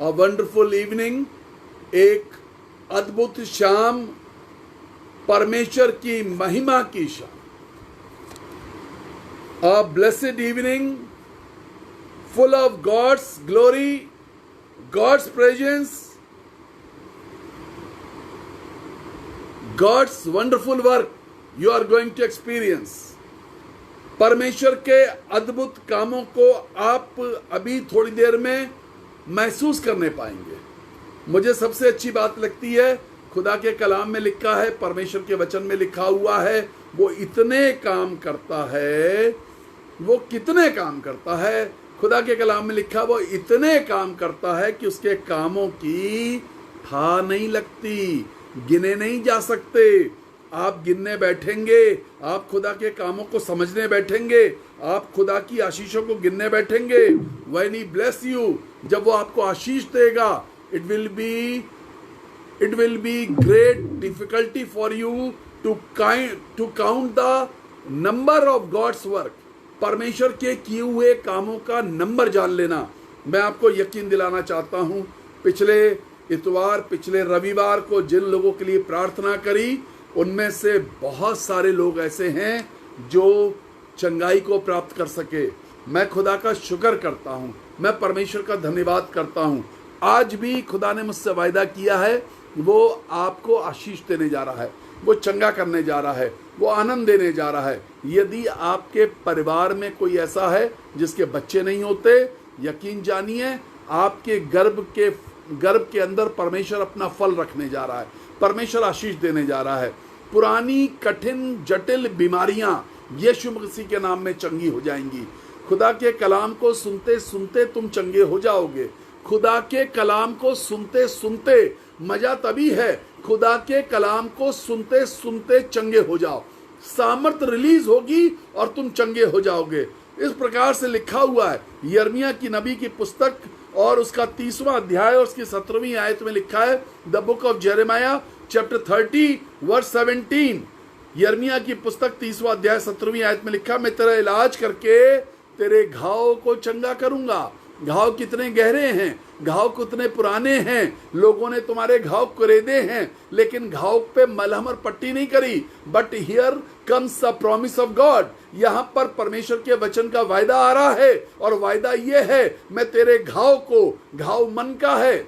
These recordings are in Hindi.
अ वंडरफुल इवनिंग, एक अद्भुत शाम, परमेश्वर की महिमा की शाम। A blessed evening full of God's glory, God's presence, God's wonderful work you are going to experience. परमेश्वर के अद्भुत कामों को आप अभी थोड़ी देर में महसूस करने पाएंगे। मुझे सबसे अच्छी बात लगती है, खुदा के कलाम में लिखा है, परमेश्वर के वचन में लिखा हुआ है, वो इतने काम करता है, वो कितने काम करता है। खुदा के कलाम में लिखा वो इतने काम करता है कि उसके कामों की था नहीं लगती, गिने नहीं जा सकते। आप गिनने बैठेंगे, आप खुदा के कामों को समझने बैठेंगे, आप खुदा की आशीषों को गिनने बैठेंगे। व्हेन ही ब्लेस यू, जब वो आपको आशीष देगा, it will be great difficulty for you to count the number of God's work. परमेश्वर के किए हुए कामों का नंबर जान लेना। मैं आपको यकीन दिलाना चाहता हूं, पिछले इतवार, पिछले रविवार को जिन लोगों के लिए प्रार्थना करी, उनमें से बहुत सारे लोग ऐसे हैं जो चंगाई को प्राप्त कर सके। मैं खुदा का शुक्र करता हूं, मैं परमेश्वर का धन्यवाद करता हूं। आज भी खुदा ने मुझसे वायदा किया है, वो आपको आशीष देने जा रहा है, वो चंगा करने जा रहा है, वो आनंद देने जा रहा है। यदि आपके परिवार में कोई ऐसा है जिसके बच्चे नहीं होते, यकीन जानिए आपके गर्भ के अंदर परमेश्वर अपना फल रखने जा रहा है, परमेश्वर आशीष देने जा रहा है। पुरानी कठिन जटिल बीमारियां यीशु मसीह के नाम में चंगी हो जाएंगी। खुदा के कलाम को सुनते सुनते तुम चंगे हो जाओगे। खुदा के कलाम को सुनते सुनते, मजा तभी है खुदा के कलाम को सुनते सुनते चंगे हो जाओ, सामर्थ रिलीज होगी और तुम चंगे हो जाओगे। इस प्रकार से लिखा हुआ है यिर्मयाह की नबी की पुस्तक और उसका 30वां अध्याय और उसकी 17वीं आयत में लिखा है, the book of Jeremiah chapter 30 verse 17। यिर्मयाह की पुस्तक 30वां अध्याय 17वीं आयत में लिखा, मैं तेरा इलाज करके तेरे घाव को चंगा करूंगा। घाव कितने गहरे हैं, घाव कितने पुराने हैं, लोगों ने तुम्हारे घाव कुरेदे हैं, लेकिन घाव पे मलहम और पट्टी नहीं करी। But here comes the promise of God. यहाँ पर परमेश्वर के वचन का वायदा आ रहा है, और वायदा ये है, मैं तेरे घाव को, घाव मन का है,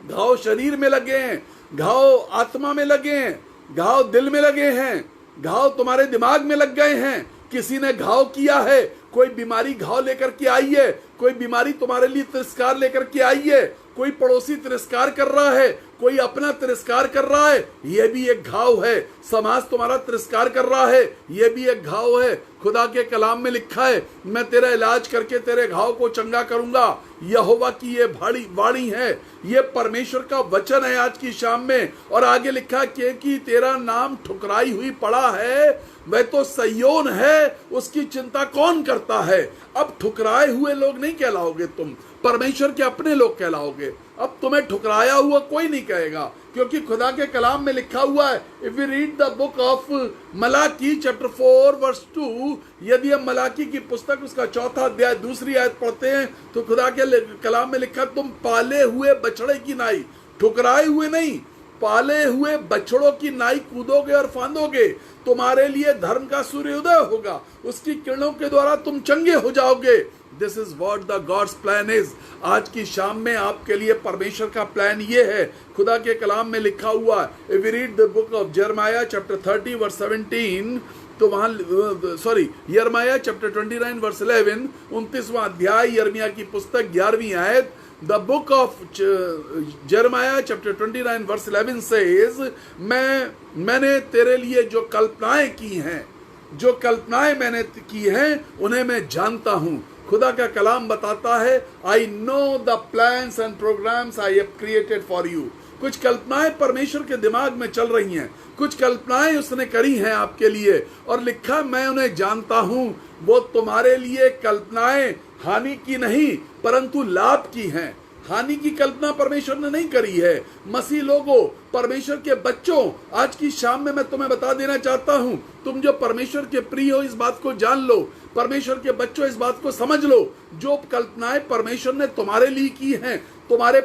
घाव शरीर में लगे हैं, घाव आत्मा में लगे हैं, घाव दिल में लगे हैं, घाव तुम्हारे दिमाग में लग गए हैं। किसी ने घाव किया है, कोई बीमारी घाव लेकर के आई है, कोई बीमारी तुम्हारे लिए तिरस्कार लेकर के आई है, कोई पड़ोसी तिरस्कार कर रहा है, कोई अपना तिरस्कार कर रहा है, यह भी एक घाव है। समाज तुम्हारा तिरस्कार कर रहा है, यह भी एक घाव है। खुदा के कलाम में लिखा है, मैं तेरा इलाज करके तेरे घाव को चंगा करूंगा। यहोवा की ये वाणी है, ये परमेश्वर का वचन है आज की शाम में। और आगे लिखा कि तेरा नाम ठुकराई हुई पड़ा है, वह तो सयोन है, उसकी चिंता कौन करता है। अब ठुकराए हुए लोग नहीं कहलाओगे तुम, परमेश्वर के अपने लोग कहलाओगे। अब तुम्हें ठुकराया हुआ कोई नहीं कहेगा, क्योंकि खुदा के कलाम में लिखा हुआ है, if you read the book of Malachi chapter 4 verse 2, यदि हम मलाकी की पुस्तक उसका 4था अध्याय 2री आयत पढ़ते हैं, तो खुदा के कलाम में लिखा, तुम पाले हुए बछड़े की नाई, ठुकराए हुए नहीं, पाले हुए बछड़ों की नाई कूदोगे और फांदोगे। तुम्हारे लिए धर्म का सूर्योदय होगा, उसकी किरणों के द्वारा तुम चंगे हो जाओगे। This is what the gods plan is. आज की शाम में आपके लिए परमेश्वर का प्लान ये है। खुदा के कलाम में लिखा हुआ, if you read the book of Jeremiah chapter 30 verse 17, तो वहां यिर्मयाह चैप्टर 29 वर्स 11, 29वां अध्याय यिर्मयाह की पुस्तक 11वीं आयत, the book of Jeremiah chapter 29 verse 11 says, मैंने तेरे लिए जो कल्पनाएं की हैं, जो कल्पनाएं मैंने की हैं, उन्हें मैं जानता हूं। खुदा का कलाम बताता है, I know the plans and programmes I have created for you. कुछ कल्पनाएं परमेश्वर के दिमाग में चल रही हैं, कुछ कल्पनाएं उसने करी हैं आपके लिए, और लिखा मैं उन्हें जानता हूं। वो तुम्हारे लिए कल्पनाएं हानि की नहीं परंतु लाभ की हैं। हानि की कल्पना परमेश्वर ने नहीं करी है। मसीह लोगों, परमेश्वर के बच्चों, आज की शाम में मैं तुम्हें बता देना चाहता हूं, तुम जो परमेश्वर के प्रिय हो, इस बात को जान लो। परमेश्वर के बच्चों, इस बात को समझ लो, जो कल्पनाएं परमेश्वर ने तुम्हारे लिए की हैं, तुम्हारे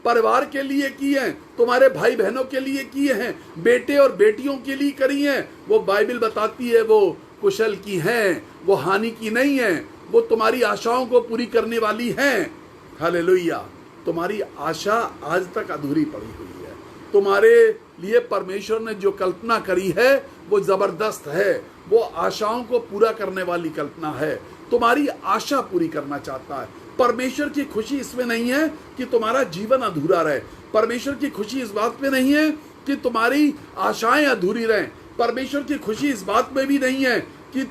परिवार के लिए की हैं, तुम्हारे भाई बहनों के लिए किए हैं, बेटे और बेटियों के लिए करी हैं, वो बाइबल बताती है वो कुशल की हैं, वो हानि की नहीं है, वो तुम्हारी आशाओं को पूरी करने वाली हैं। हालेलुया। तुम्हारी आशा आज तक अधूरी पड़ी हुई है। तुम्हारे लिए परमेश्वर ने जो कल्पना करी है वो जबरदस्त है, वो आशाओं को पूरा करने वाली कल्पना है। तुम्हारी आशा पूरी करना चाहता है। परमेश्वर की खुशी इसमें नहीं है कि तुम्हारा जीवन अधूरा रहे। परमेश्वर की खुशी इस बात में नहीं है कि तुम्हारी आशाएं अधूरी रहें। परमेश्वर की खुशी इस बात में भी नहीं है कि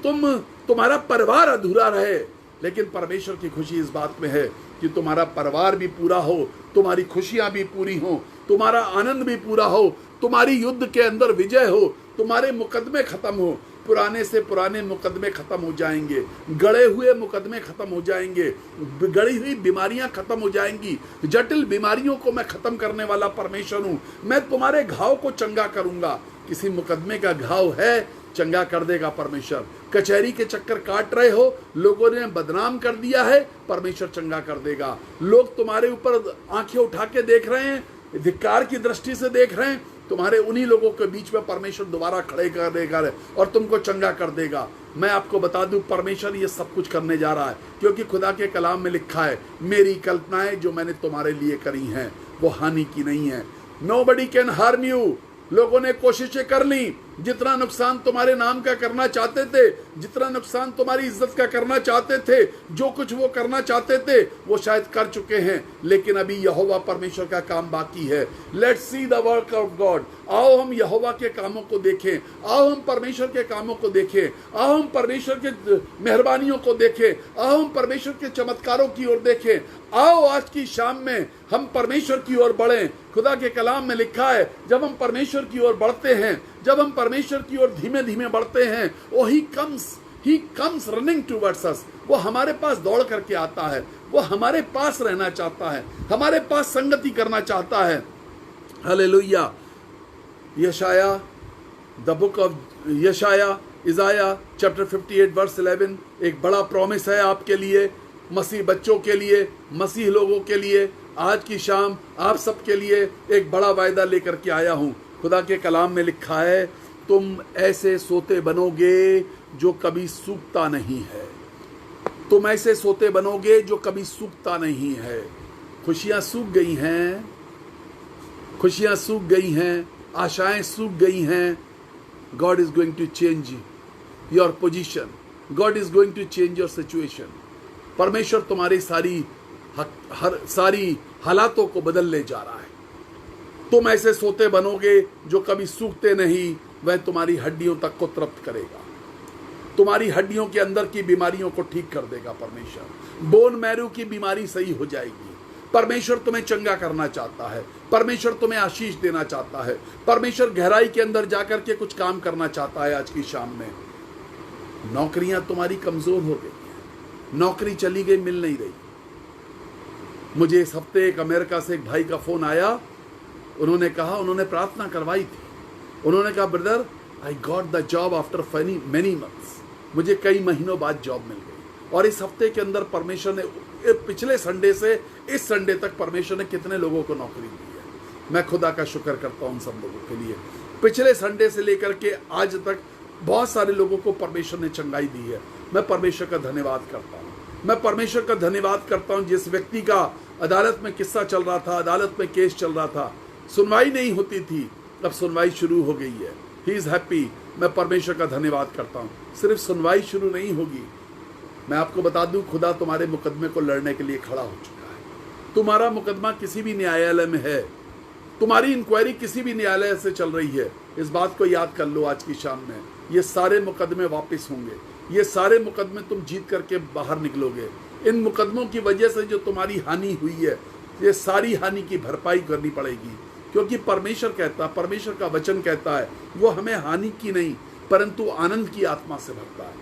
तुम्हारा परिवार अधूरा रहे। लेकिन परमेश्वर की खुशी इस बात में है कि तुम्हारा परिवार भी पूरा हो, तुम्हारी खुशियां भी पूरी हो, तुम्हारा आनंद भी पूरा हो, तुम्हारी युद्ध के अंदर विजय हो, तुम्हारे मुकदमे खत्म हो, पुराने से पुराने मुकदमे खत्म हो जाएंगे, गड़े हुए मुकदमे खत्म हो जाएंगे, गड़ी हुई बीमारियां खत्म हो जाएंगी। जटिल बीमारियों को मैं खत्म करने वाला परमेश्वर हूं। मैं तुम्हारे घाव को चंगा करूंगा। किसी मुकदमे का घाव है, चंगा कर देगा परमेश्वर। कचहरी के चक्कर काट रहे हो, लोगों ने बदनाम कर दिया है, परमेश्वर चंगा कर देगा। लोग तुम्हारे ऊपर आंखें उठा के देख रहे हैं, धिक्कार की दृष्टि से देख रहे हैं, तुम्हारे उन्हीं लोगों के बीच में परमेश्वर दोबारा खड़े कर देगा और तुमको चंगा कर देगा। मैं आपको बता दूं, परमेश्वर ये सब कुछ करने जा रहा है, क्योंकि खुदा के कलाम में लिखा है, मेरी कल्पनाएं जो मैंने तुम्हारे लिए करी हैं वो हानि की नहीं है। Nobody can harm you. लोगों ने कोशिशें कर ली, जितना नुकसान तुम्हारे नाम का करना चाहते थे, जितना नुकसान तुम्हारी इज्जत का करना चाहते थे, जो कुछ वो करना चाहते थे वो शायद कर चुके हैं, लेकिन अभी यहोवा परमेश्वर का काम बाकी है। Let's see the work of God. आओ हम यहोवा के कामों को देखें, आओ हम परमेश्वर के कामों को देखें, आओ हम परमेश्वर के मेहरबानियों को देखें, आओ हम परमेश्वर के चमत्कारों की ओर देखें। आओ आज की शाम में हम परमेश्वर की ओर बढ़ें। खुदा के कलाम में लिखा है, जब हम परमेश्वर की ओर बढ़ते हैं, जब हम परमेश्वर की ओर धीमे धीमे बढ़ते हैं, वो ही कम्स रनिंग टुवर्ड्स अस। वो हमारे पास दौड़ करके आता है, वो हमारे पास रहना चाहता है, हमारे पास संगति करना चाहता है। हालेलुया। यशाया, द बुक ऑफ यशाया, इज़ाया चैप्टर 58 वर्स 11 एक बड़ा प्रॉमिस है आपके लिए, मसीह बच्चों के लिए, मसीह लोगों के लिए। आज की शाम आप सबके लिए एक बड़ा वायदा लेकर के आया हूं। खुदा के कलाम में लिखा है, तुम ऐसे सोते बनोगे जो कभी सूखता नहीं है। तुम ऐसे सोते बनोगे जो कभी सूखता नहीं है। खुशियां सूख गई हैं, खुशियां सूख गई हैं, आशाएं सूख गई हैं। God is going to change your position, God is going to change your situation. परमेश्वर तुम्हारी सारी हालातों को बदलने जा रहा है। तुम ऐसे सोते बनोगे जो कभी सूखते नहीं, वह तुम्हारी हड्डियों तक को तृप्त करेगा, तुम्हारी हड्डियों के अंदर की बीमारियों को ठीक कर देगा परमेश्वर। बोन मैरू की बीमारी सही हो जाएगी। परमेश्वर तुम्हें चंगा करना चाहता है, परमेश्वर तुम्हें आशीष देना चाहता है, परमेश्वर गहराई के अंदर जाकर के कुछ काम करना चाहता है। आज की शाम में नौकरियां तुम्हारी कमजोर हो गई, नौकरी चली गई, मिल नहीं रही। मुझे इस हफ्ते एक अमेरिका से एक भाई का फोन आया, उन्होंने कहा, उन्होंने प्रार्थना करवाई थी, उन्होंने कहा, brother I got the job after many months. मुझे कई महीनों बाद जॉब मिल गई। और इस हफ्ते के अंदर परमेश्वर ने, पिछले संडे से इस संडे तक परमेश्वर ने कितने लोगों को नौकरी दी है। मैं खुदा का शुक्र करता हूँ उन सब लोगों के लिए। पिछले संडे से लेकर के आज तक बहुत सारे लोगों को परमेश्वर ने चंगाई दी है। मैं परमेश्वर का धन्यवाद करता हूँ। मैं परमेश्वर का धन्यवाद करता हूँ। जिस व्यक्ति का अदालत में किस्सा चल रहा था, अदालत में केस चल रहा था, सुनवाई नहीं होती थी, अब सुनवाई शुरू हो गई है। He is happy. मैं परमेश्वर का धन्यवाद करता हूँ। सिर्फ सुनवाई शुरू नहीं होगी, मैं आपको बता दूं, खुदा तुम्हारे मुकदमे को लड़ने के लिए खड़ा हो चुका है। तुम्हारा मुकदमा किसी भी न्यायालय में है, तुम्हारी इंक्वायरी किसी भी न्यायालय से चल रही है, इस बात को याद कर लो। आज की शाम में ये सारे मुकदमे वापस होंगे, ये सारे मुकदमे तुम जीत करके बाहर निकलोगे। इन मुकदमों की वजह से जो तुम्हारी हानि हुई है, ये सारी हानि की भरपाई करनी पड़ेगी, क्योंकि परमेश्वर कहता, परमेश्वर का वचन कहता है, वो हमें हानि की नहीं परंतु आनंद की आत्मा से भरता है।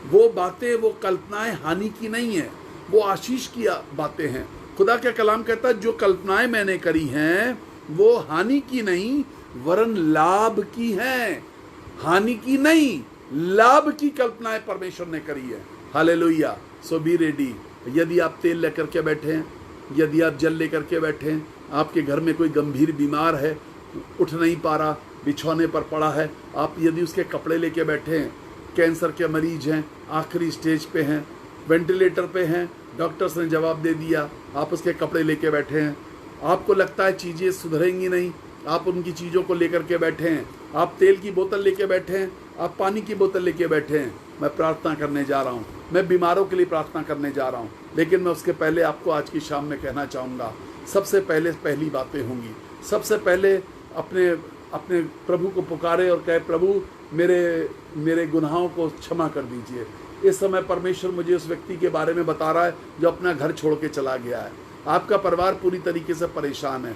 वो बातें, वो कल्पनाएं हानि की नहीं है, वो आशीष की बातें हैं। खुदा का कलाम कहता है, जो कल्पनाएं मैंने करी हैं वो हानि की नहीं वरन लाभ की हैं। हानि की नहीं, लाभ की कल्पनाएं परमेश्वर ने करी है। हालेलुया। So be ready. यदि आप तेल लेकर के बैठे हैं, यदि आप जल लेकर के बैठे हैं, आपके घर में कोई गंभीर बीमार है, उठ नहीं पा रहा, बिछौने पर पड़ा है, आप यदि उसके कपड़े लेके बैठे हैं, कैंसर के मरीज हैं, आखिरी स्टेज पे हैं, वेंटिलेटर पे हैं, डॉक्टर्स ने जवाब दे दिया, आप उसके कपड़े लेके बैठे हैं, आपको लगता है चीज़ें सुधरेंगी नहीं, आप उनकी चीज़ों को लेकर के बैठे हैं, आप तेल की बोतल लेके बैठे हैं, आप पानी की बोतल लेके बैठे हैं। मैं प्रार्थना करने जा रहा हूँ, मैं बीमारों के लिए प्रार्थना करने जा रहा हूँ, लेकिन मैं उसके पहले आपको आज की शाम में कहना चाहूँगा, सबसे पहले पहली बातें होंगी। सबसे पहले अपने अपने प्रभु को पुकारे और कहे, प्रभु मेरे गुनाहों को क्षमा कर दीजिए। इस समय परमेश्वर मुझे उस व्यक्ति के बारे में बता रहा है जो अपना घर छोड़ के चला गया है। आपका परिवार पूरी तरीके से परेशान है।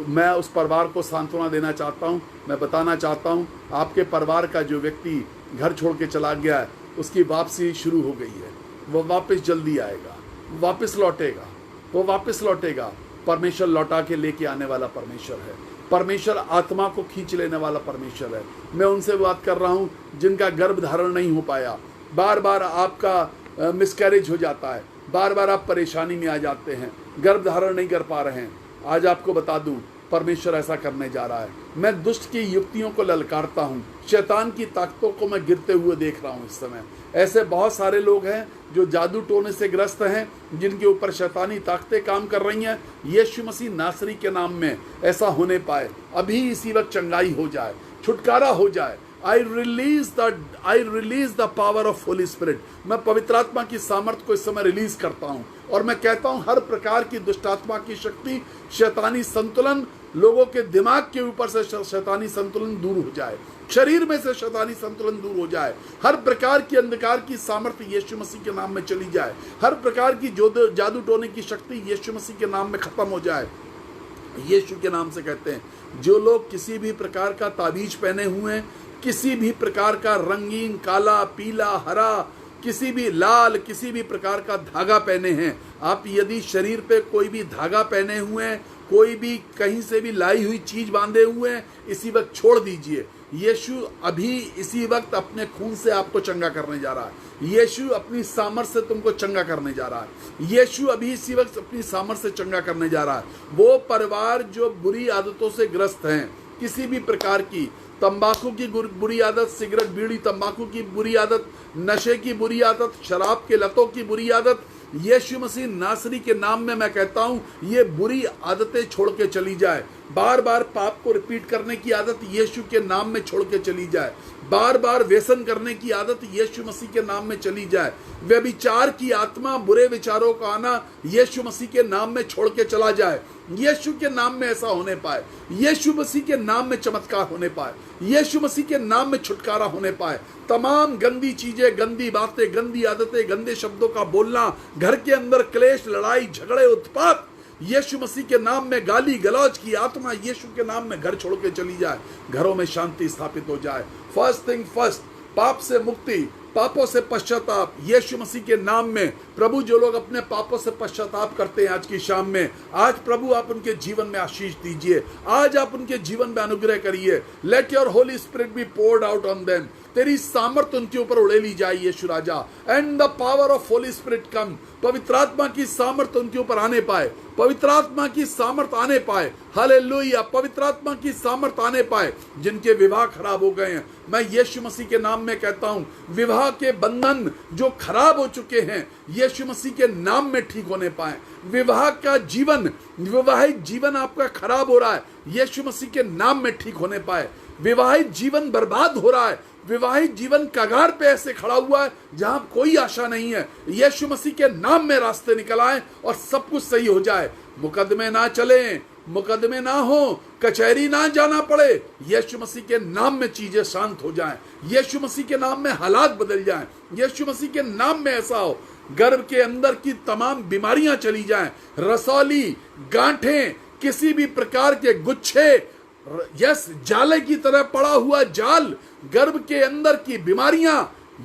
मैं उस परिवार को सांत्वना देना चाहता हूँ। मैं बताना चाहता हूँ, आपके परिवार का जो व्यक्ति घर छोड़ के चला गया है, उसकी वापसी शुरू हो गई है। वो वापस जल्दी आएगा, वापस लौटेगा, वो वापस लौटेगा। परमेश्वर लौटा के लेके आने वाला परमेश्वर है। परमेश्वर आत्मा को खींच लेने वाला परमेश्वर है। मैं उनसे बात कर रहा हूँ जिनका गर्भ धारण नहीं हो पाया, बार बार आपका मिसकैरेज हो जाता है, बार बार आप परेशानी में आ जाते हैं, गर्भ धारण नहीं कर पा रहे हैं। आज आपको बता दूं, परमेश्वर ऐसा करने जा रहा है। मैं दुष्ट की युक्तियों को ललकारता हूँ, शैतान की ताकतों को मैं गिरते हुए देख रहा हूँ। इस समय ऐसे बहुत सारे लोग हैं जो जादू टोने से ग्रस्त हैं, जिनके ऊपर शैतानी ताकतें काम कर रही हैं। यीशु मसीह नासरी के नाम में ऐसा होने पाए, अभी इसी वक्त चंगाई हो जाए, छुटकारा हो जाए। I release the power of Holy Spirit। मैं पवित्र आत्मा की सामर्थ को इस समय रिलीज करता हूँ और मैं कहता हूँ, हर प्रकार की दुष्टात्मा की शक्ति, शैतानी संतुलन, लोगों के दिमाग के ऊपर से शैतानी संतुलन दूर हो जाए, शरीर में से शैतानी संतुलन दूर हो जाए। हर प्रकार की अंधकार की सामर्थ्य यीशु मसीह के नाम में चली जाए। हर प्रकार की जादू टोने की शक्ति यीशु मसीह के नाम में खत्म हो जाए। यीशु के नाम से कहते हैं, जो लोग किसी भी प्रकार का ताबीज पहने हुए हैं, किसी भी प्रकार का रंगीन, काला, पीला, हरा, किसी भी लाल, किसी भी प्रकार का धागा पहने हैं, आप यदि शरीर पे कोई भी धागा पहने हुए हैं, कोई भी कहीं से भी लाई हुई चीज बांधे हुए हैं, इसी वक्त छोड़ दीजिए। यीशु अभी इसी वक्त अपने खून से आपको चंगा करने जा रहा है। यीशु अपनी सामर्थ से तुमको चंगा करने जा रहा है। यीशु अभी इसी वक्त अपनी सामर्थ से चंगा करने जा रहा है। वो परिवार जो बुरी आदतों से ग्रस्त हैं, किसी भी प्रकार की, तंबाकू की बुरी आदत, सिगरेट, बीड़ी, तंबाकू की बुरी आदत, नशे की बुरी आदत, शराब के लतों की बुरी आदत, यीशु मसीह नासरी के नाम में मैं कहता हूं, ये बुरी आदतें छोड़ के चली जाए। बार बार पाप को रिपीट करने की आदत यीशु के नाम में छोड़ के चली जाए। बार बार व्यसन करने की आदत यीशु मसीह के नाम में चली जाए। व्यभिचार की आत्मा, बुरे विचारों का आना यीशु मसीह के नाम में छोड़ के चला जाए। यीशु के नाम में ऐसा होने पाए, यीशु मसीह के नाम में चमत्कार होने पाए, यीशु मसीह के नाम में छुटकारा होने पाए। तमाम गंदी चीजें, गंदी बातें, गंदी आदतें, गंदे शब्दों का बोलना, घर के अंदर क्लेश, लड़ाई, झगड़े, उत्पात, यीशु मसीह के नाम में गाली गलौज की आत्मा यीशु के नाम में घर छोड़ के चली जाए। घरों में शांति स्थापित हो जाए। फर्स्ट थिंग फर्स्ट, पाप से मुक्ति, पापों से पश्चाताप यीशु मसीह के नाम में। प्रभु, जो लोग अपने पापों से पश्चाताप करते हैं आज की शाम में, आज प्रभु आप उनके जीवन में आशीष दीजिए, आज आप उनके जीवन में अनुग्रह करिए। Let your holy spirit be poured out on them. तेरी सामर्थ उनके ऊपर उड़ेली जाए यीशु राजा। And the power of holy spirit come. पवित्र आत्मा की सामर्थ उनके ऊपर आने पाए, पवित्र आत्मा की सामर्थ आने पाए। हालेलुया, पवित्र आत्मा की सामर्थ आने पाए। जिनके विवाह खराब हो गए हैं, मैं यीशु मसीह के नाम में कहता हूं, विवाह के बंधन जो खराब हो चुके हैं, यीशु मसीह के नाम में ठीक होने पाए। विवाह का जीवन, विवाहित जीवन आपका खराब हो रहा है, यीशु मसीह के नाम में ठीक होने पाए। विवाहित जीवन बर्बाद हो रहा है, विवाहित जीवन कगार पे ऐसे खड़ा हुआ है जहां कोई आशा नहीं है, यीशु मसीह के नाम में रास्ते निकल आए और सब कुछ सही हो जाए। मुकदमे ना चले, मुकदमे ना हो, कचहरी ना जाना पड़े। यीशु मसीह के नाम में चीजें शांत हो जाएं, यीशु मसीह के नाम में हालात बदल जाएं, यीशु मसीह के नाम में ऐसा हो। गर्भ के अंदर की तमाम बीमारियां चली जाएं, रसौली, गांठें, किसी भी प्रकार के गुच्छे, यस, जाले की तरह पड़ा हुआ जाल, गर्भ के अंदर की बीमारियां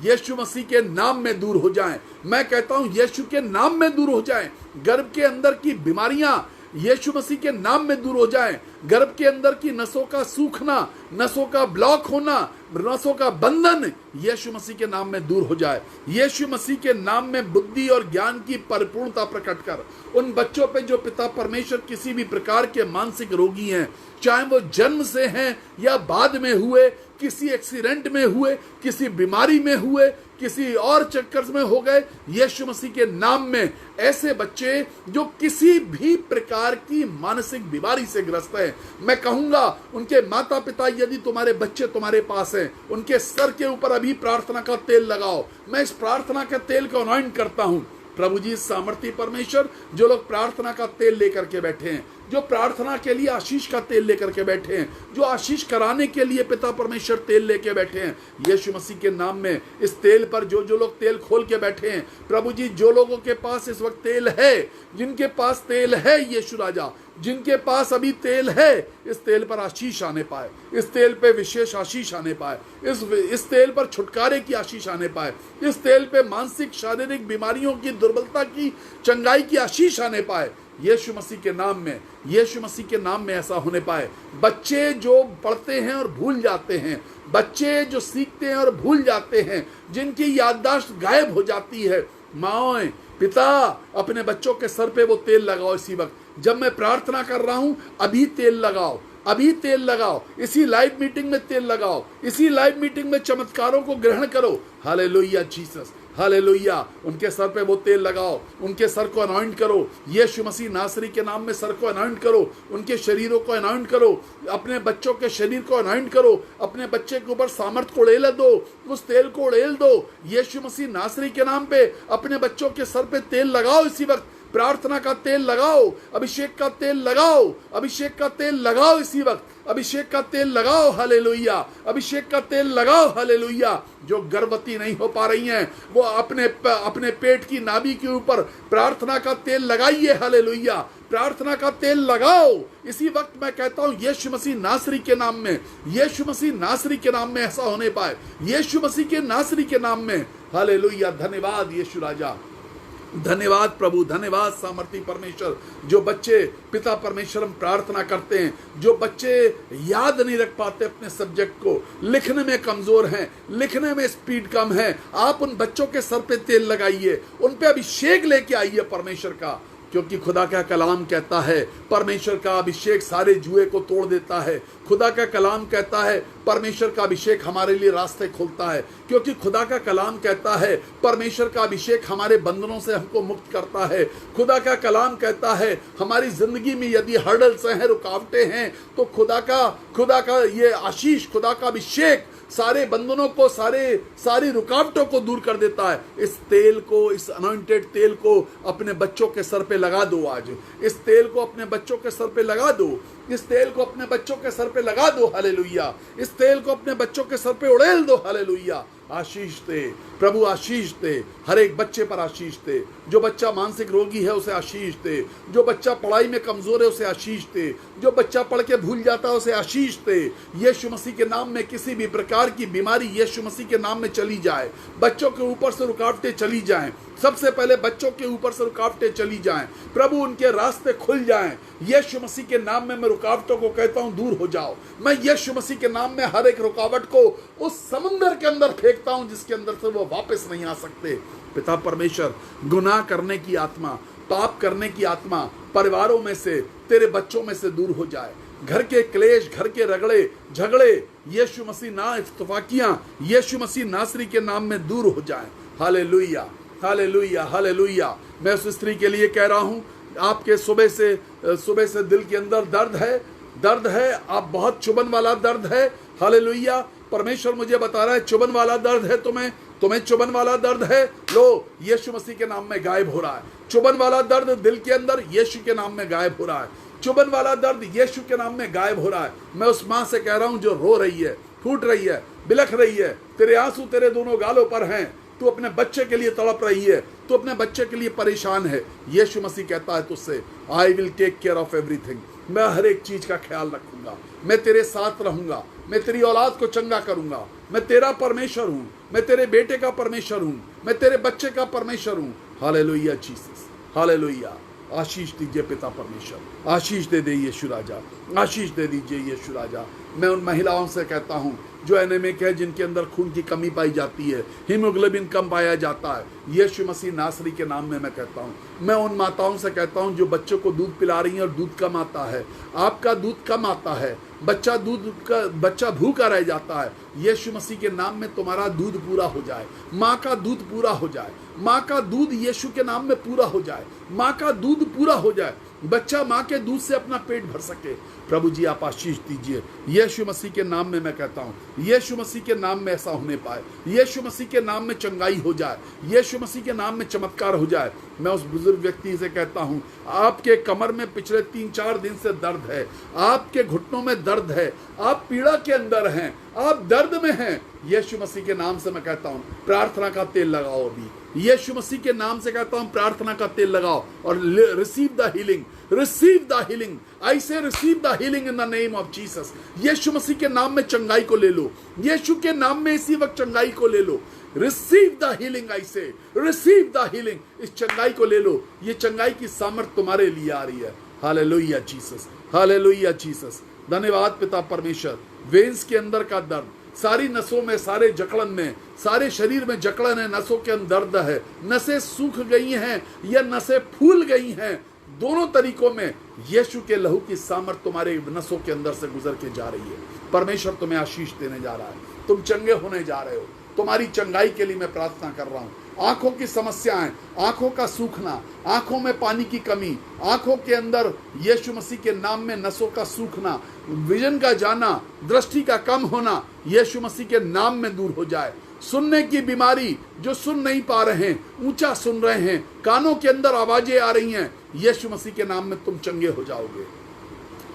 यीशु मसीह के नाम में दूर हो जाएं। मैं कहता हूं यीशु के नाम में दूर हो जाएं। गर्भ के अंदर की बीमारियां यीशु मसीह के नाम में दूर हो जाएं। गर्भ के अंदर की नसों का सूखना, नसों का ब्लॉक होना, नसों का बंधन यीशु मसीह के नाम में दूर हो जाए। यीशु मसीह के नाम में बुद्धि और ज्ञान की परिपूर्णता प्रकट कर उन बच्चों पे जो पिता परमेश्वर किसी भी प्रकार के मानसिक रोगी हैं, चाहे वो जन्म से हैं या बाद में हुए, किसी एक्सीडेंट में हुए, किसी बीमारी में हुए, किसी और चक्कर में हो गए, यीशु मसीह के नाम में ऐसे बच्चे जो किसी भी प्रकार की मानसिक बीमारी से ग्रस्त हैं, मैं कहूंगा उनके माता पिता, यदि तुम्हारे बच्चे तुम्हारे पास हैं, उनके सर के ऊपर अभी प्रार्थना का तेल लगाओ। मैं इस प्रार्थना के तेल को अनॉइंट करता हूं। प्रभु जी सामर्थी परमेश्वर, जो लोग प्रार्थना का तेल लेकर के बैठे हैं, जो प्रार्थना के लिए आशीष का तेल लेकर के बैठे हैं, जो आशीष कराने के लिए पिता परमेश्वर तेल लेके बैठे हैं, यीशु मसीह के नाम में इस तेल पर जो जो लोग तेल खोल के बैठे हैं, प्रभु जी जो लोगों के पास इस वक्त तेल है, जिनके पास तेल है, यीशु राजा जिनके पास अभी तेल है, इस तेल पर आशीष आने पाए, इस तेल पे विशेष आशीष आने पाए, इस तेल पर छुटकारे की आशीष आने पाए, इस तेल पे मानसिक शारीरिक बीमारियों की, दुर्बलता की, चंगाई की आशीष आने पाए, यीशु मसीह के नाम में, यीशु मसीह के नाम में ऐसा होने पाए। बच्चे जो पढ़ते हैं और भूल जाते हैं, बच्चे जो सीखते हैं और भूल जाते हैं, जिनकी याददाश्त गायब हो जाती है, माओं पिता अपने बच्चों के सर पे वो तेल लगाओ। इसी वक्त जब मैं प्रार्थना कर रहा हूं, अभी तेल लगाओ, अभी तेल लगाओ, इसी लाइव मीटिंग में तेल लगाओ, इसी लाइव मीटिंग में चमत्कारों को ग्रहण करो। Hallelujah Jesus, hallelujah. उनके सर पे वो तेल लगाओ, उनके सर को अनॉइंट करो, यीशु मसीह नासरी के नाम में सर को अनॉइंट करो, उनके शरीरों को अनॉइंट करो, अपने बच्चों के शरीर को अनॉइंट करो, अपने बच्चे के ऊपर सामर्थ को उड़ेल दो, उस तेल को उड़ेल दो। यीशु मसीह नासरी के नाम पे अपने बच्चों के सर पे तेल लगाओ। इसी वक्त प्रार्थना का तेल लगाओ, अभिषेक का तेल लगाओ, अभिषेक का तेल लगाओ। इसी वक्त अभिषेक का तेल लगाओ। हालेलुया, अभिषेक का तेल लगाओ। हालेलुया। जो गर्भवती नहीं हो पा रही हैं, वो अपने पेट की नाभि के ऊपर प्रार्थना का तेल लगाइए। हालेलुया, प्रार्थना का तेल लगाओ। इसी वक्त मैं कहता हूं यीशु मसीह नासरी के नाम में, यीशु मसीह नासरी के नाम में ऐसा होने पाए, यीशु मसीह के नासरी के नाम में। हालेलुया। धन्यवाद यीशु राजा, धन्यवाद प्रभु, धन्यवाद सामर्थी परमेश्वर। जो बच्चे पिता परमेश्वर हम प्रार्थना करते हैं, जो बच्चे याद नहीं रख पाते अपने सब्जेक्ट को, लिखने में कमजोर हैं, लिखने में स्पीड कम है, आप उन बच्चों के सर पे तेल लगाइए, उन पे अभिषेक लेके आइए परमेश्वर का। क्योंकि खुदा का कलाम कहता है परमेश्वर का अभिषेक सारे जुए को तोड़ देता है। खुदा का कलाम कहता है परमेश्वर का अभिषेक हमारे लिए रास्ते खोलता है। क्योंकि खुदा का कलाम कहता है परमेश्वर का अभिषेक हमारे बंधनों से हमको मुक्त करता है। खुदा का कलाम कहता है हमारी जिंदगी में यदि हर्डल्स हैं, रुकावटें हैं, तो खुदा का ये आशीष, खुदा का अभिषेक सारे बंधनों को, सारी रुकावटों को दूर कर देता है। इस तेल को, इस अनॉइंटेड तेल को अपने बच्चों के सर पे लगा दो। आज इस तेल को अपने बच्चों के सर पे लगा दो, इस तेल को अपने बच्चों के सर पे लगा दो। हालेलुया। इस तेल को अपने बच्चों के सर पे उड़ेल दो। हालेलुया। आशीष दे प्रभु, आशीष दे, हर एक बच्चे पर आशीष दे। जो बच्चा मानसिक रोगी है उसे आशीष दे, जो बच्चा पढ़ाई में कमजोर है उसे आशीष दे, जो बच्चा पढ़ के भूल जाता है उसे आशीष दे। यीशु मसीह के नाम में किसी भी प्रकार की बीमारी यीशु मसीह के नाम में चली जाए, बच्चों के ऊपर से रुकावटें चली जाएं। सबसे पहले बच्चों के ऊपर से रुकावटें चली जाएं, प्रभु उनके रास्ते खुल जाएं। यीशु मसीह के नाम में मैं रुकावटों को कहता हूं दूर हो जाओ। मैं यीशु मसीह के नाम में हर एक रुकावट को उस समंदर के अंदर फेंकता हूं जिसके अंदर से वो वापस नहीं आ सकते। पिता परमेश्वर, गुनाह करने की आत्मा, पाप करने की आत्मा परिवारों में से, तेरे बच्चों में से दूर हो जाए। घर के क्लेश, घर के रगड़े झगड़े यीशु मसीह ना इत्तफाकियां यीशु मसीह नासरी के नाम में दूर हो जाए। Hallelujah, hallelujah, hallelujah. मैं उस स्त्री के लिए कह रहा हूं, आपके सुबह से दिल के अंदर दर्द है, आप बहुत चुभन वाला दर्द है। हालेलुया। परमेश्वर मुझे बता रहा है चुभन वाला दर्द है, तुम्हें चुभन वाला दर्द है, लो यीशु मसीह के नाम में गायब हो रहा है। चुभन वाला दर्द दिल के अंदर यीशु के नाम में गायब हो रहा है। चुभन वाला दर्द यीशु के नाम में गायब हो रहा है। मैं उस माँ से कह रहा हूं जो रो रही है, फूट रही है, बिलख रही है, तेरे आंसू तेरे दोनों गालों पर हैं, तू अपने बच्चे के लिए तड़प रही है, तू अपने बच्चे के लिए परेशान है। यीशु मसीह कहता है तुझसे, I will take care of everything. मैं हर एक चीज का ख्याल रखूंगा, मैं तेरे साथ रहूंगा, मैं तेरी औलाद को चंगा करूंगा। मैं तेरा परमेश्वर हूं, मैं तेरे बेटे का परमेश्वर हूं, मैं तेरे बच्चे का परमेश्वर हूं। Hallelujah Jesus, hallelujah. आशीष दीजिए पिता परमेश्वर, आशीष दे दे यीशु राजा, आशीष दे दीजिए यीशु राजा। मैं उन महिलाओं से कहता हूँ जो एनीमिक है, जिनके अंदर खून की कमी पाई जाती है, हीमोग्लोबिन कम पाया जाता है, यीशु मसीह नासरी के नाम में मैं कहता हूँ। मैं उन माताओं से कहता हूँ जो बच्चों को दूध पिला रही हैं और दूध कम आता है, आपका दूध कम आता है, बच्चा भूखा रह जाता है, यीशु मसीह के नाम में तुम्हारा दूध पूरा हो जाए, माँ का दूध पूरा हो जाए, माँ का दूध यीशु के नाम में पूरा हो जाए, माँ का दूध पूरा हो जाए, बच्चा माँ के दूध से अपना पेट भर सके। प्रभु जी आप आशीष दीजिए यीशु मसीह के नाम में मैं कहता हूँ, यीशु मसीह के नाम में ऐसा होने पाए, यीशु मसीह के नाम में चंगाई हो जाए, यीशु मसीह के नाम में चमत्कार हो जाए। मैं उस बुजुर्ग व्यक्ति से कहता हूँ, आपके कमर में पिछले 3-4 दिन से दर्द है, आपके घुटनों में दर्द है, आप पीड़ा के अंदर हैं, आप दर्द में हैं, यीशु मसीह के नाम से मैं कहता हूँ प्रार्थना का तेल लगाओ। अभी यीशु मसीह के नाम से कहता हूँ प्रार्थना का तेल लगाओ और receive the healing, receive the healing. I say receive the healing in the name of Jesus. Yeshu Masih के नाम में चंगाई को ले लो, यीशु के नाम में इसी वक्त चंगाई को ले लो। Receive the healing, I say receive the healing. इस चंगाई को ले लो, ये चंगाई की सामर्थ तुम्हारे लिए आ रही है। Hallelujah Jesus, hallelujah Jesus. धन्यवाद पिता परमेश्वर। वेन्स के अंदर का दर्द, सारी नसों में, सारे जकड़न में, सारे शरीर में जकड़न है, नसों के अंदर दर्द है, नसें सूख गई हैं या नसें फूल गई हैं, दोनों तरीकों में यीशु के लहू की सामर्थ तुम्हारे नसों के अंदर से गुजर के जा रही है। परमेश्वर तुम्हें आशीष देने जा रहा है, तुम चंगे होने जा रहे हो। तुम्हारी चंगाई के लिए मैं प्रार्थना कर रहा हूँ। आंखों की समस्याएं, आंखों का सूखना, आंखों में पानी की कमी, आंखों के अंदर यीशु मसीह के नाम में नसों का सूखना, विजन का जाना, दृष्टि का कम होना, यीशु मसीह के नाम में दूर हो जाए। सुनने की बीमारी, जो सुन नहीं पा रहे हैं, ऊंचा सुन रहे हैं, कानों के अंदर आवाजें आ रही हैं, यीशु मसीह के नाम में तुम चंगे हो जाओगे।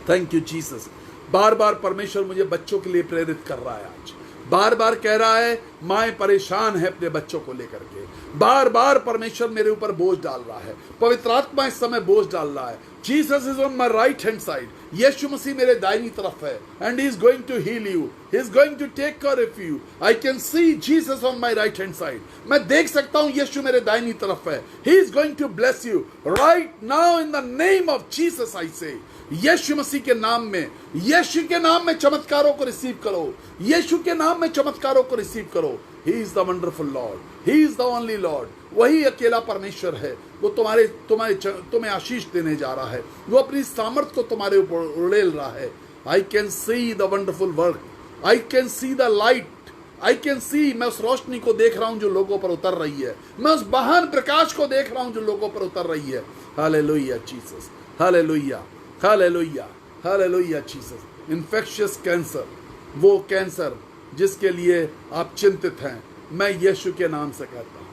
Thank you Jesus. बार बार परमेश्वर मुझे बच्चों के लिए प्रेरित कर रहा है। आज बार बार कह रहा है, माएं परेशान है अपने बच्चों को लेकर के। बार बार परमेश्वर मेरे ऊपर बोझ डाल रहा है, पवित्र आत्मा इस समय बोझ डाल रहा है। Jesus is on my right hand side. Yeshu Masih मेरे दाहिनी तरफ है, and he is going to heal you, he is going to take care of you. I can see Jesus on my right hand side. मैं देख सकता हूं यीशु मेरे दाहिनी तरफ है। He is going to bless you right now in the name of Jesus. I say Yeshu Masih के नाम में, यीशु के नाम में चमत्कारों को रिसीव करो, यीशु के नाम में चमत्कारों को रिसीव करो। He is the wonderful Lord, He is the only Lord। वही अकेला परमेश्वर है, वो तुम्हें आशीष देने जा रहा है, वो अपनी सामर्थ को तुम्हारे ऊपर उड़ेल रहा है। I can see the wonderful work, I can see the light, I can see, मैं उस रोशनी को देख रहा हूं जो लोगों पर उतर रही है, मैं उस महान प्रकाश को देख रहा हूं जो लोगों पर उतर रही है। Hallelujah Jesus, hallelujah, hallelujah, hallelujah Jesus. Infectious cancer, वो कैंसर जिसके लिए आप चिंतित हैं, मैं यीशु के नाम से कहता हूँ,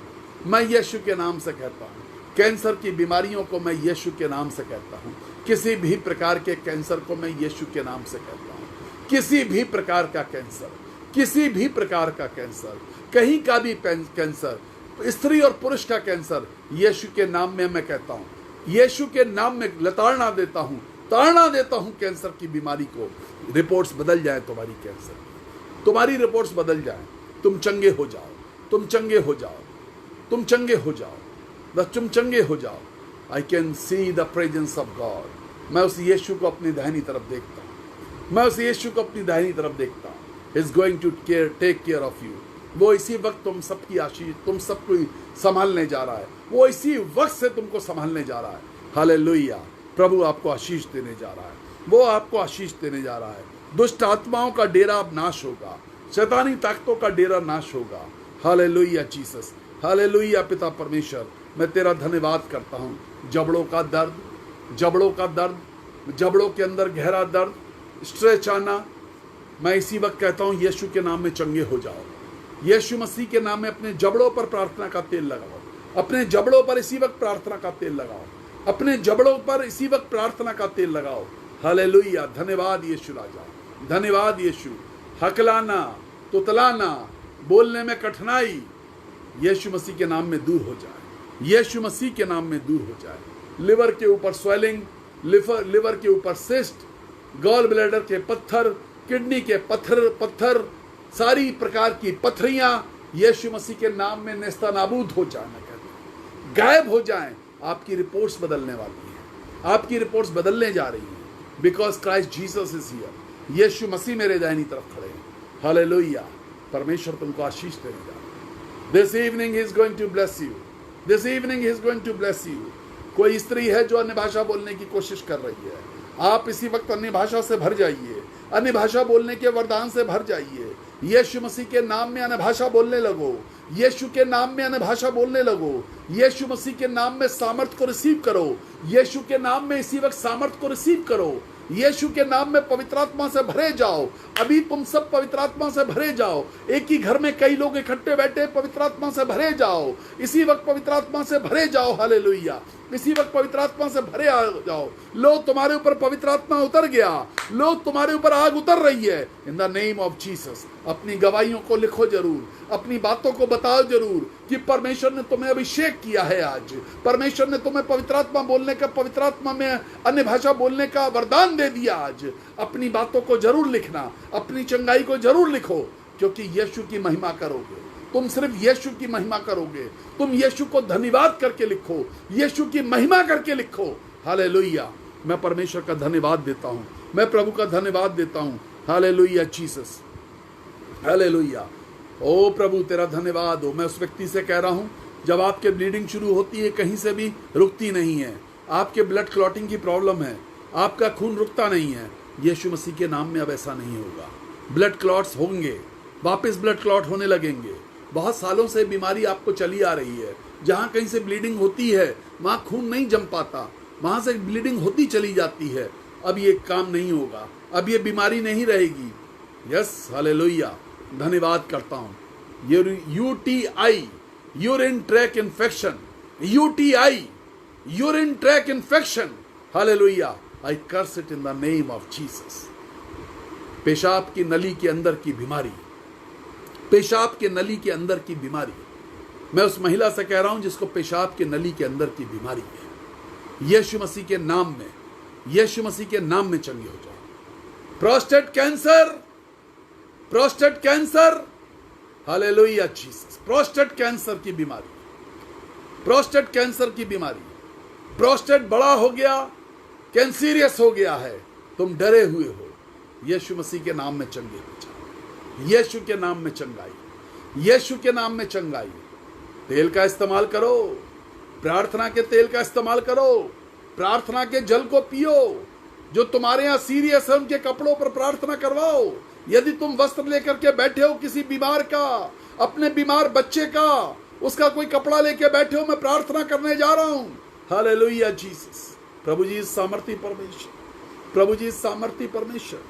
मैं यीशु के नाम से कहता हूँ। कैंसर की बीमारियों को मैं यीशु के नाम से कहता हूँ। किसी भी प्रकार के कैंसर को मैं यीशु के नाम से कहता हूँ। किसी भी प्रकार का कैंसर, किसी भी प्रकार का कैंसर, कहीं का भी कैंसर, स्त्री और पुरुष का कैंसर, यीशु के नाम में मैं कहता हूँ, यीशु के नाम में लताड़ना देता हूँ, ताड़ना देता हूँ कैंसर की बीमारी को। रिपोर्ट्स बदल जाए तुम्हारी, कैंसर तुम्हारी रिपोर्ट्स बदल जाएं, तुम चंगे हो जाओ, तुम चंगे हो जाओ, तुम चंगे हो जाओ, तुम चंगे हो जाओ। आई can see the presence of God. मैं उस यीशु को अपनी दाहिनी तरफ देखता हूँ, मैं उस यीशु को अपनी दाहिनी तरफ देखता हूँ। Is going to take care of you. वो इसी वक्त तुम सबकी आशीष, तुम सबको संभालने जा रहा है, वो इसी वक्त से तुमको संभालने जा रहा है। हालेलुया। प्रभु आपको आशीष देने जा रहा है, वो आपको आशीष देने जा रहा है। दुष्ट आत्माओं का डेरा अब नाश होगा, शैतानी ताकतों का डेरा नाश होगा। हालेलुया जीसस, हालेलुया पिता परमेश्वर। मैं तेरा धन्यवाद करता हूँ। जबड़ों का दर्द, जबड़ों का दर्द, जबड़ों के अंदर गहरा दर्द, स्ट्रेच आना, मैं इसी वक्त कहता हूँ यीशु के नाम में चंगे हो जाओ। यीशु मसीह के नाम में अपने जबड़ों पर प्रार्थना का तेल लगाओ, अपने जबड़ों पर इसी वक्त प्रार्थना का तेल लगाओ, अपने जबड़ों पर इसी वक्त प्रार्थना का तेल लगाओ। हालेलुया। धन्यवाद यीशु राजा, धन्यवाद यीशु। हकलाना, तुतलाना, बोलने में कठिनाई, यीशु मसीह के नाम में दूर हो जाए, यीशु मसीह के नाम में दूर हो जाए। लिवर के ऊपर स्वेलिंग, लिवर के ऊपर सिस्ट, गॉल ब्लैडर के पत्थर, किडनी के पत्थर, सारी प्रकार की पथरियां यीशु मसीह के नाम में नेस्तनाबूद हो जाए, गायब हो जाएं। आपकी रिपोर्ट्स बदलने वाली है, आपकी रिपोर्ट्स बदलने जा रही हैं, because Christ Jesus is here. Yeshu Masih मेरे दाहिनी तरफ खड़े हैं। हालेलुया। परमेश्वर तुमको आशीष देने जा रहा है। This evening is going to bless you, this evening is going to bless you. कोई स्त्री है जो अन्य भाषा बोलने की कोशिश कर रही है, आप इसी वक्त अन्य भाषा से भर जाइए, अन्य भाषा बोलने के वरदान से भर जाइए। यीशु मसीह के नाम में अन्य भाषा बोलने लगो, यीशु के नाम में अन्य भाषा बोलने लगो, यीशु मसीह के नाम में सामर्थ को रिसीव करो, यीशु के नाम में इसी वक्त सामर्थ को रिसीव करो, यीशु के नाम में पवित्र आत्मा से भरे जाओ। अभी तुम सब पवित्र आत्मा से भरे जाओ। एक ही घर में कई लोग इकट्ठे बैठे, पवित्र आत्मा से भरे जाओ, इसी वक्त पवित्र आत्मा से भरे जाओ। हालेलुया। इसी वक्त पवित्र आत्मा से भरे आ जाओ। लो तुम्हारे ऊपर पवित्र आत्मा उतर गया, लो तुम्हारे ऊपर आग उतर रही है। इन द नेम ऑफ जीसस अपनी गवाहियों को लिखो जरूर, अपनी बातों को बताओ जरूर कि परमेश्वर ने तुम्हें अभिषेक किया है। आज परमेश्वर ने तुम्हें पवित्र आत्मा बोलने का, पवित्र आत्मा में अन्य भाषा बोलने का वरदान दे दिया। आज अपनी बातों को जरूर लिखना, अपनी चंगाई को जरूर लिखो, क्योंकि यीशु की महिमा करोगे। तुम सिर्फ यीशु की महिमा करोगे, तुम यीशु को धन्यवाद करके लिखो, यीशु की महिमा करके लिखो। हालेलुया। मैं परमेश्वर का धन्यवाद देता हूं, मैं प्रभु का धन्यवाद देता हूं। Hallelujah Jesus, hallelujah. ओ प्रभु तेरा धन्यवाद हो। मैं उस व्यक्ति से कह रहा हूं, जब आपके ब्लीडिंग शुरू होती है कहीं से भी रुकती नहीं है, आपके ब्लड क्लॉटिंग की प्रॉब्लम है, आपका खून रुकता नहीं है, यीशु मसीह के नाम में अब ऐसा नहीं होगा। ब्लड क्लॉट्स होंगे, वापस ब्लड क्लॉट होने लगेंगे। बहुत सालों से बीमारी आपको चली आ रही है, जहां कहीं से ब्लीडिंग होती है वहां खून नहीं जम पाता, वहां से ब्लीडिंग होती चली जाती है। अब ये काम नहीं होगा, अब ये बीमारी नहीं रहेगी। Yes, hallelujah. धन्यवाद करता हूं। UTI, urine tract infection, UTI, urine tract infection, hallelujah, I curse it in the name of Jesus. पेशाब की नली के अंदर की बीमारी, पेशाब के नली के अंदर की बीमारी, मैं उस महिला से कह रहा हूं जिसको पेशाब के नली के अंदर की बीमारी है, यीशु मसीह के नाम में, यीशु मसीह के नाम में चंगे हो जाओ। Prostate cancer, prostate cancer, hallelujah Jesus. Prostate cancer की बीमारी, प्रोस्टेट कैंसर की बीमारी, प्रोस्टेट बड़ा हो गया, कैंसीरियस हो गया है, तुम डरे हुए हो, यीशु मसीह के नाम में चंगे हो जाओ। यीशु के नाम में चंगाई, यीशु के नाम में चंगाई। तेल का इस्तेमाल करो, प्रार्थना के तेल का इस्तेमाल करो, प्रार्थना के जल को पियो। जो तुम्हारे यहाँ सीरियस है उनके कपड़ों पर प्रार्थना करवाओ। यदि तुम वस्त्र लेकर के बैठे हो किसी बीमार का, अपने बीमार बच्चे का, उसका कोई कपड़ा लेके बैठे हो, मैं प्रार्थना करने जा रहा हूं। Hallelujah Jesus. प्रभु जी सामर्थी परमेश्वर, प्रभु जी सामर्थी परमेश्वर,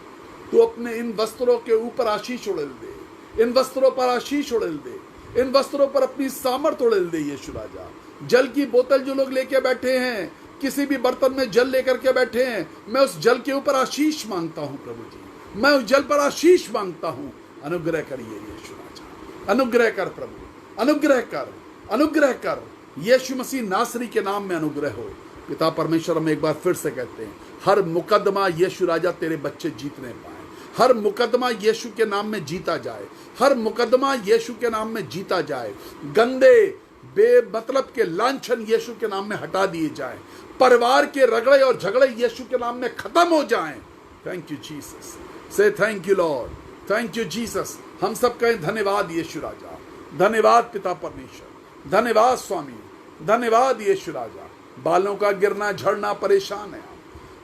तू अपने इन वस्त्रों के ऊपर आशीष उड़ेल दे, इन वस्त्रों पर आशीष उड़ेल दे, इन वस्त्रों पर अपनी सामर्थ उड़ेल दे यीशु राजा। जल की बोतल जो लोग लेके बैठे हैं, किसी भी बर्तन में जल लेकर के बैठे हैं, मैं उस जल के ऊपर आशीष मांगता हूं प्रभु जी, मैं उस जल पर आशीष मांगता हूं। अनुग्रह करिए यीशु राजा, अनुग्रह कर प्रभु, अनुग्रह कर, अनुग्रह कर। यीशु मसीह नासरी के नाम में अनुग्रह हो। पिता परमेश्वर, हम एक बार फिर से कहते हैं, हर मुकदमा यीशु राजा तेरे बच्चे जीतने पाए, हर मुकदमा यीशु के नाम में जीता जाए, हर मुकदमा यीशु के नाम में जीता जाए। गंदे बेमतलब के लांछन यीशु के नाम में हटा दिए जाएं, परिवार के रगड़े और झगड़े यीशु के नाम में खत्म हो जाएं। थैंक यू जीसस, से thank you lord, thank you Jesus. हम सब कहें धन्यवाद यीशु राजा, धन्यवाद पिता परमेश्वर, धन्यवाद स्वामी, धन्यवाद यीशु राजा। बालों का गिरना झड़ना परेशान है,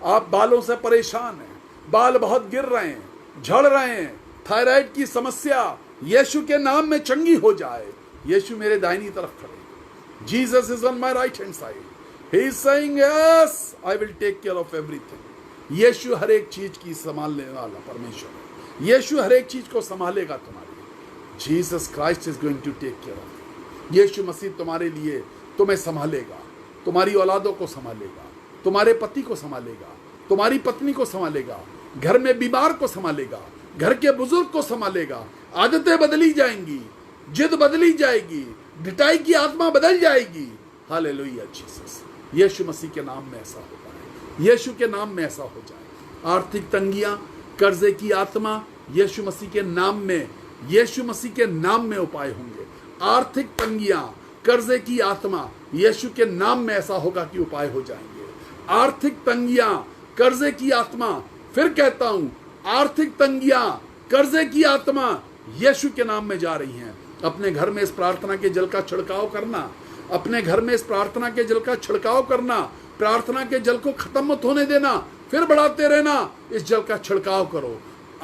आप बालों से परेशान हैं, बाल बहुत गिर रहे हैं, झड़ रहे हैं, थायराइड की समस्या यीशु के नाम में चंगी हो जाए। यीशु मेरे दाहिनी तरफ खड़े, Jesus is on my right hand side, he is saying yes I will take care of everything. Yeshu हर एक चीज की संभालने वाला परमेश्वर है, यीशु हर एक चीज को संभालेगा तुम्हारी। Jesus Christ is going to take care of. Yeshu Masih तुम्हारे लिए तुम्हें संभालेगा, तुम्हारी औलादों को संभालेगा, तुम्हारे पति को संभालेगा, तुम्हारी पत्नी को संभालेगा, घर में बीमार को संभालेगा, घर के बुजुर्ग को संभालेगा। आदतें बदली जाएंगी, जिद बदली जाएगी, ढिठाई की आत्मा बदल जाएगी। Hallelujah Jesus. यीशु मसीह के नाम में ऐसा होता है, यीशु के नाम में ऐसा हो जाए। आर्थिक तंगियां, कर्जे की आत्मा यीशु मसीह के नाम में, यीशु मसीह के नाम में उपाय होंगे। आर्थिक तंगियां, कर्जे की आत्मा यीशु के नाम में ऐसा होगा कि उपाय हो जाएंगे। आर्थिक तंगियां, कर्जे की आत्मा, फिर कहता हूं आर्थिक तंगियां, कर्जे की आत्मा यीशु के नाम में जा रही हैं। अपने घर में इस प्रार्थना के जल का छिड़काव करना, अपने घर में इस प्रार्थना के जल का छिड़काव करना, प्रार्थना के जल को खत्म मत होने देना, फिर बढ़ाते रहना, इस जल का छिड़काव करो।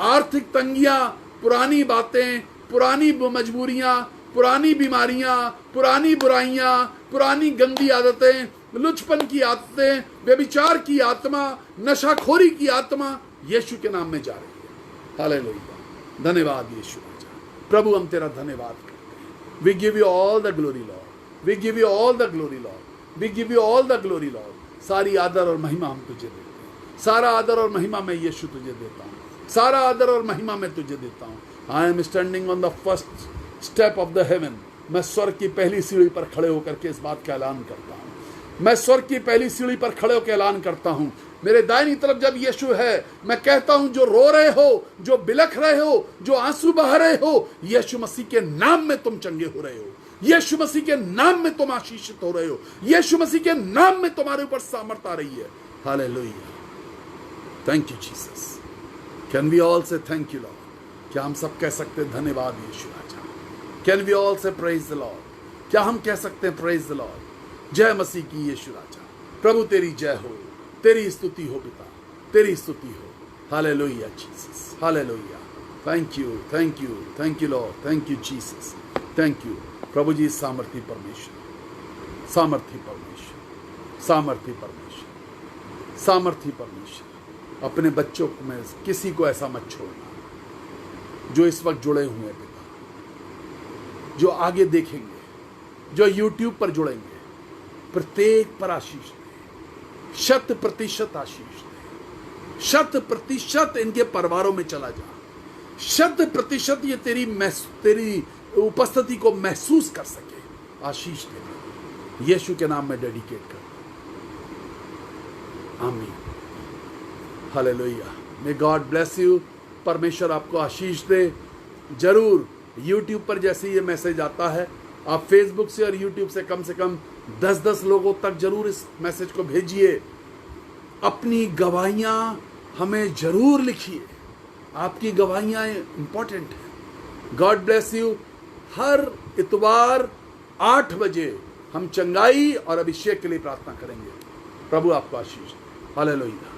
आर्थिक तंगियां, पुरानी बातें, पुरानी मजबूरियां, पुरानी बीमारियां, पुरानी बुराइयां, पुरानी गंदी आदतें, लुचपन की आदतें, व्यभिचार की आत्मा, नशाखोरी की आत्मा यीशु के नाम में जा रही है। हालेलुया, धन्यवाद यीशु राजा। प्रभु हम तेरा धन्यवाद करते हैं। We give you all the glory Lord, we give you all the glory Lord, we give you all the glory Lord. सारी आदर और महिमा हम तुझे देते हैं, सारा आदर और महिमा मैं यीशु तुझे देता हूँ, सारा आदर और महिमा मैं तुझे देता हूँ। I am standing on the first step of the haven. मैं स्वर्ग की पहली सीढ़ी पर खड़े होकर के इस बात का ऐलान करता हूँ। मैं स्वर्ग की पहली सीढ़ी पर खड़े होकर ऐलान करता हूँ, मेरे दाहिनी तरफ जब यीशु है, मैं कहता हूं जो रो रहे हो, जो बिलख रहे हो, जो आंसू बहा रहे हो, यीशु मसीह के नाम में तुम चंगे हो रहे हो, यीशु मसीह के नाम में तुम आशीषित हो रहे हो, यीशु मसीह के नाम में तुम्हारे ऊपर सामर्थ आ रही है। Hallelujah, thank you Jesus. Can we all say thank you Lord? क्या हम सब कह सकते हैं धन्यवाद यीशु राजा? Can we all say praise the Lord? क्या हम कह सकते हैं प्रेज द लॉर्ड? जय मसीह की यीशु राजा। प्रभु तेरी जय हो, तेरी स्तुति हो पिता, तेरी स्तुति हो। Hallelujah Jesus, hallelujah. Thank you, thank you, thank you lord, thank you Jesus, thank you प्रभु जी। सामर्थी परमेश्वर, सामर्थी परमेश्वर, सामर्थी परमेश्वर, सामर्थी परमेश्वर। अपने बच्चों में किसी को ऐसा मत छोड़ना जो इस वक्त जुड़े हुए हैं पिता, जो आगे देखेंगे, जो YouTube पर जुड़ेंगे, प्रत्येक पर आशीष दे, 100% आशीष दे, 100% इनके परिवारों में चला जा, 100% ये तेरी उपस्थिति को महसूस कर सके। आशीष दे, यीशु के नाम में डेडिकेट कर, आमीन। Hallelujah, may God bless you. परमेश्वर आपको आशीष दे। जरूर YouTube पर जैसे ये मैसेज आता है, आप Facebook से और YouTube से कम 10-10 लोगों तक जरूर इस मैसेज को भेजिए। अपनी गवाहियां हमें जरूर लिखिए, आपकी गवाहियां इंपॉर्टेंट है। God bless you. हर इतवार 8 बजे हम चंगाई और अभिषेक के लिए प्रार्थना करेंगे। प्रभु आपको आशीष दे। हालेलुया।